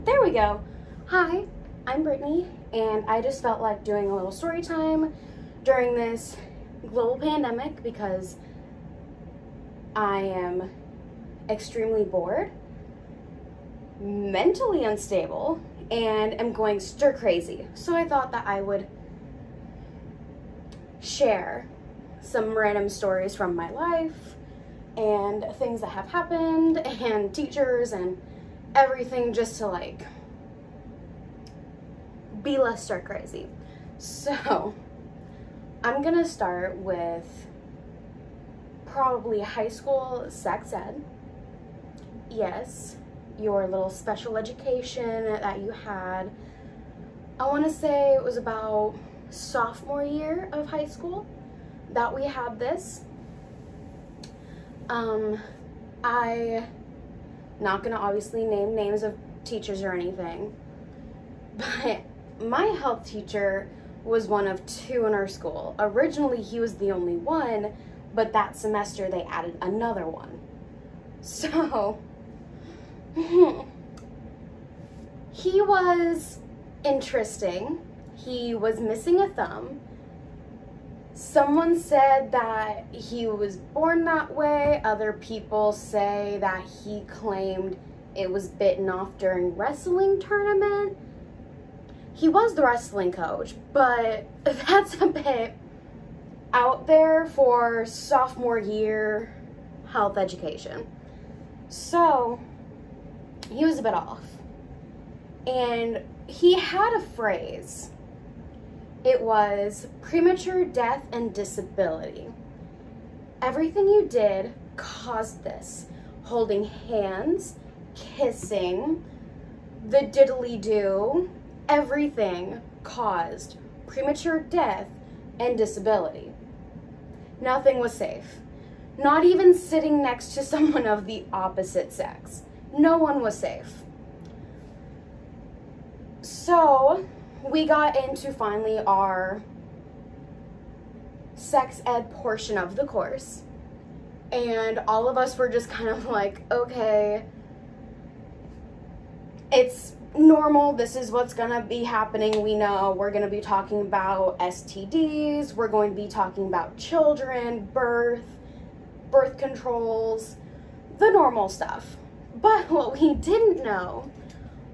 There we go. Hi, I'm Brittany, and I just felt like doing a little story time during this global pandemic because I am extremely bored, mentally unstable, and am going stir crazy. So I thought that I would share some random stories from my life and things that have happened and teachers and everything, just to like be less stir crazy. So I'm gonna start with probably high school sex ed. Yes, your little special education that you had. I want to say it was about sophomore year of high school that we had this. I not gonna obviously name names of teachers or anything, but my health teacher was one of two in our school. Originally he was the only one, but that semester they added another one. So he was interesting. He was missing a thumb. Someone said that he was born that way. Other people say that he claimed it was bitten off during wrestling tournament. He was the wrestling coach, but that's a bit out there for sophomore year health education. So he was a bit off. And he had a phrase. It was premature death and disability. Everything you did caused this. Holding hands, kissing, the diddly-do, everything caused premature death and disability. Nothing was safe. Not even sitting next to someone of the opposite sex. No one was safe. So we got into finally our sex ed portion of the course, and all of us were just kind of like, okay, it's normal, this is what's gonna be happening. We know we're gonna be talking about STDs, we're going to be talking about children, birth controls, the normal stuff. But what we didn't know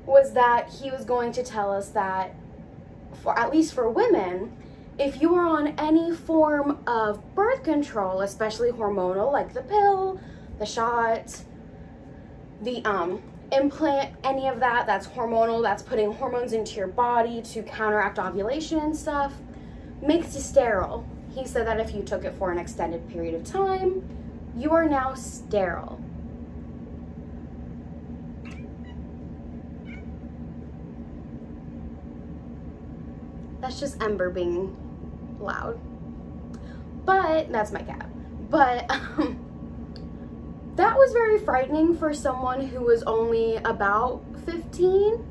was that he was going to tell us that, for at least for women, if you are on any form of birth control, especially hormonal, like the pill, the shot, the implant, any of that that's hormonal, that's putting hormones into your body to counteract ovulation and stuff, makes you sterile. He said that if you took it for an extended period of time, you are now sterile. That's just Ember being loud. But that's my cat. But that was very frightening for someone who was only about 15,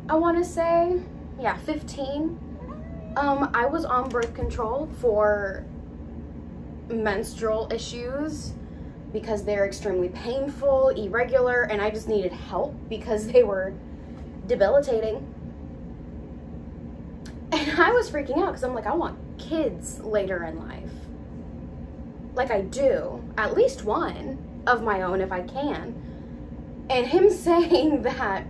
I want to say. Yeah, 15. I was on birth control for menstrual issues because they're extremely painful, irregular, and I just needed help because they were debilitating. And I was freaking out because I'm like, I want kids later in life. Like I do, at least one of my own if I can. And him saying that,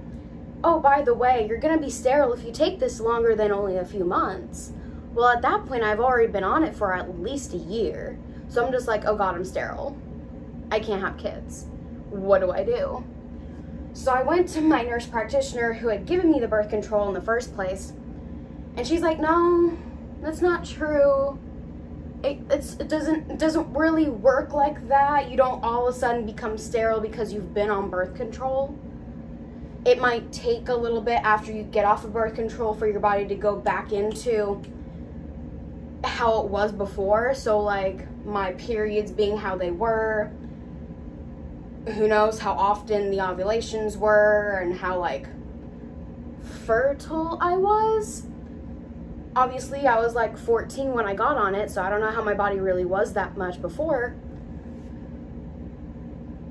oh, by the way, you're gonna be sterile if you take this longer than only a few months. Well, at that point, I've already been on it for at least a year. So I'm just like, oh God, I'm sterile. I can't have kids. What do I do? So I went to my nurse practitioner who had given me the birth control in the first place. And she's like, no, that's not true. It doesn't really work like that. You don't all of a sudden become sterile because you've been on birth control. It might take a little bit after you get off of birth control for your body to go back into how it was before. So like my periods being how they were, who knows how often the ovulations were and how like fertile I was. Obviously, I was like 14 when I got on it, so I don't know how my body really was that much before.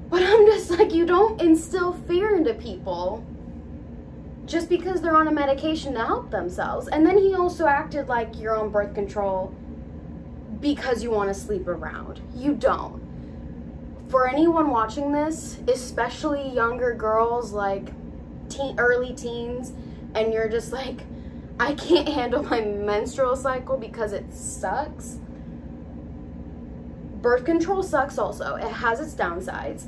But I'm just like, you don't instill fear into people just because they're on a medication to help themselves. And then he also acted like you're on birth control because you want to sleep around. You don't. For anyone watching this, especially younger girls, like early teens, and you're just like, I can't handle my menstrual cycle because it sucks. Birth control sucks also. It has its downsides.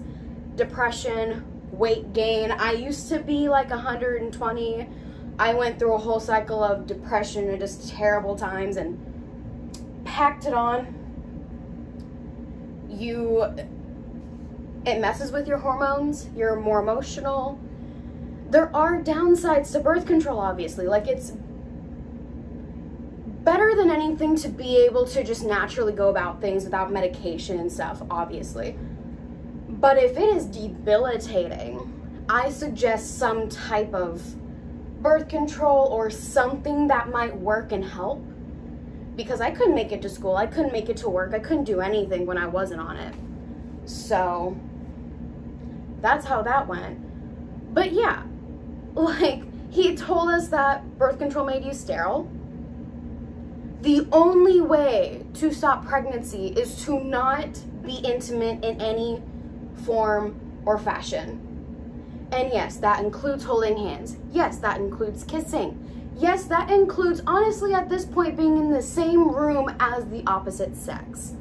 Depression, weight gain. I used to be like 120. I went through a whole cycle of depression and just terrible times and packed it on. It messes with your hormones. You're more emotional. There are downsides to birth control, obviously. Like, it's better than anything to be able to just naturally go about things without medication and stuff, obviously. But if it is debilitating, I suggest some type of birth control or something that might work and help. Because I couldn't make it to school. I couldn't make it to work. I couldn't do anything when I wasn't on it. So that's how that went. But yeah, like, he told us that birth control made you sterile. The only way to stop pregnancy is to not be intimate in any form or fashion. And yes, that includes holding hands. Yes, that includes kissing. Yes, that includes, honestly, at this point, being in the same room as the opposite sex.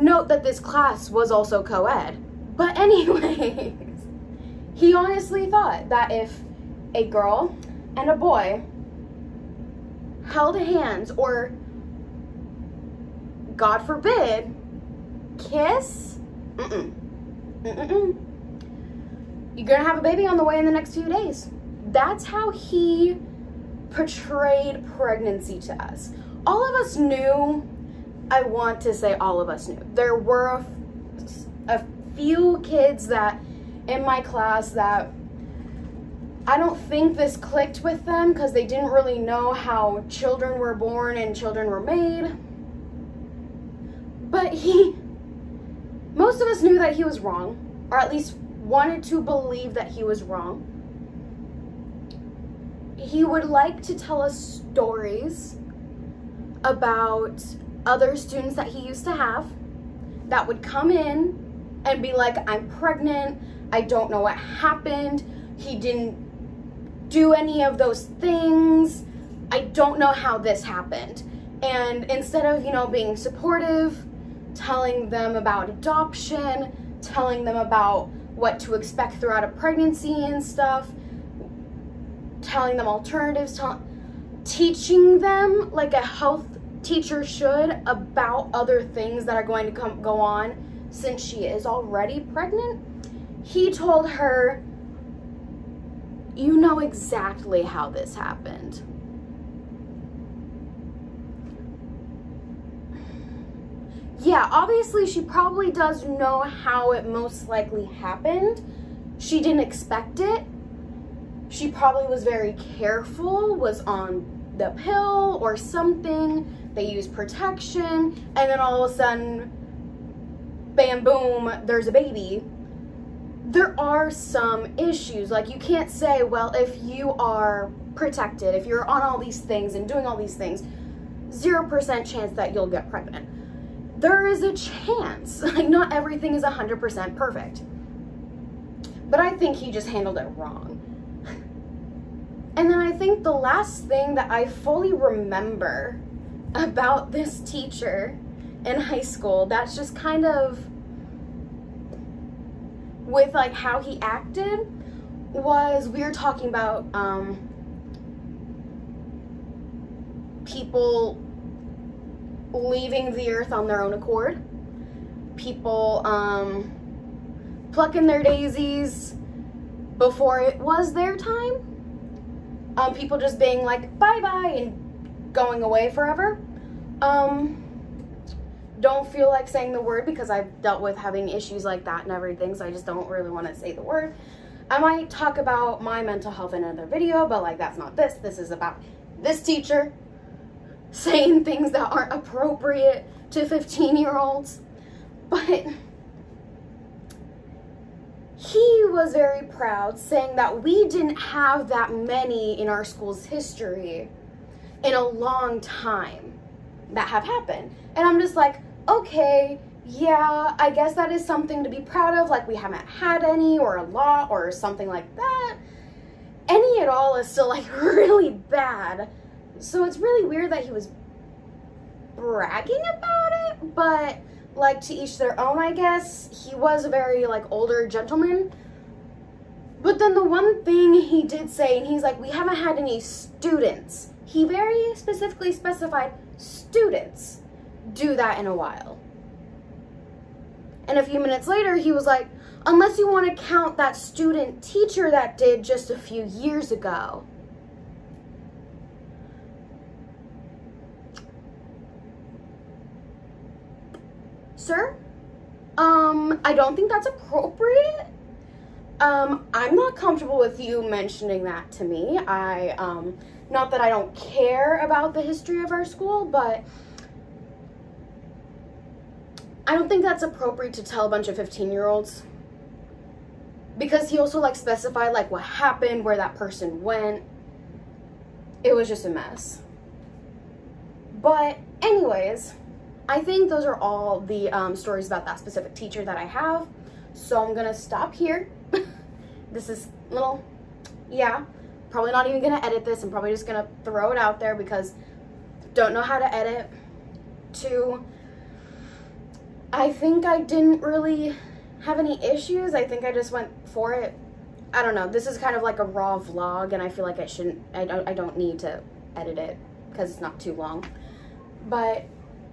Note that this class was also co-ed. But anyways, he honestly thought that if a girl and a boy held hands, or, God forbid, kiss, you're gonna have a baby on the way in the next few days. That's how he portrayed pregnancy to us. All of us knew, I want to say all of us knew. There were a few kids that in my class that I don't think this clicked with them because they didn't really know how children were born and children were made. But most of us knew that he was wrong, or at least wanted to believe that he was wrong. He would like to tell us stories about other students that he used to have that would come in and be like, I'm pregnant, I don't know what happened, he didn't do any of those things, I don't know how this happened. And instead of, being supportive, telling them about adoption, telling them about what to expect throughout a pregnancy and stuff, telling them alternatives, teaching them like a health teacher should about other things that are going to go on since she is already pregnant. He told her, you know exactly how this happened. Yeah, obviously she probably does know how it most likely happened. She didn't expect it. She probably was very careful, was on the pill or something. They used protection, and then all of a sudden, bam, boom, there's a baby. There are some issues. Like, you can't say, well, if you are protected, if you're on all these things and doing all these things, 0% chance that you'll get pregnant. There is a chance. Like, not everything is 100% perfect. But I think he just handled it wrong. And then I think the last thing that I fully remember about this teacher in high school, that's just kind of with like how he acted, was we were talking about people leaving the earth on their own accord, people plucking their daisies before it was their time, people just being like bye-bye and going away forever. Don't feel like saying the word because I've dealt with having issues like that and everything, so I just don't really want to say the word. I might talk about my mental health in another video, but like, that's not this. This is about this teacher saying things that aren't appropriate to 15-year-olds. But he was very proud, saying that we didn't have that many in our school's history in a long time that have happened. And I'm just like, okay, yeah, I guess that is something to be proud of. Like, we haven't had any or a lot or something like that. Any at all is still like really bad. So it's really weird that he was bragging about it, but like, to each their own, I guess. He was a very like older gentleman. But then the one thing he did say, and he's like, we haven't had any students. He very specifically specified students do that in a while. And a few minutes later, he was like, unless you want to count that student teacher that did just a few years ago. Sir, I don't think that's appropriate. I'm not comfortable with you mentioning that to me. Not that I don't care about the history of our school, but I don't think that's appropriate to tell a bunch of 15-year-olds. Because he also like specified like what happened, where that person went. It was just a mess. But anyways, I think those are all the stories about that specific teacher that I have. So I'm gonna stop here. This is little, yeah, probably not even gonna edit this. I'm probably just gonna throw it out there because don't know how to edit. 2, I think I didn't really have any issues. I think I just went for it. I don't know. This is kind of like a raw vlog, and I feel like I don't need to edit it because it's not too long. But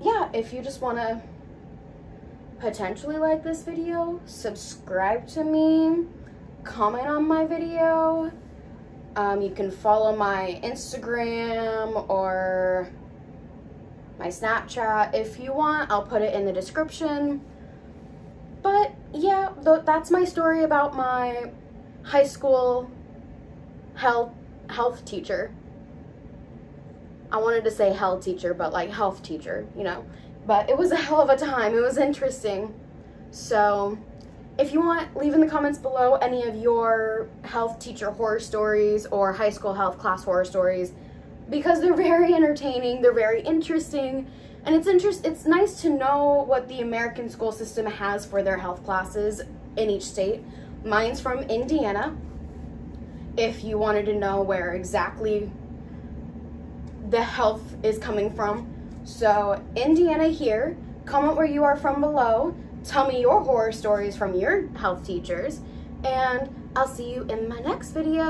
yeah, if you just want to potentially like this video, subscribe to me, comment on my video. You can follow my Instagram or my Snapchat if you want. I'll put it in the description. But yeah, that's my story about my high school health teacher. I wanted to say health teacher, but like health teacher, you know. But it was a hell of a time. It was interesting. So if you want, leave in the comments below any of your health teacher horror stories or high school health class horror stories, because they're very entertaining, they're very interesting, and it's nice to know what the American school system has for their health classes in each state. Mine's from Indiana, if you wanted to know where exactly the health is coming from. So Indiana here, comment where you are from below, tell me your horror stories from your health teachers, and I'll see you in my next video.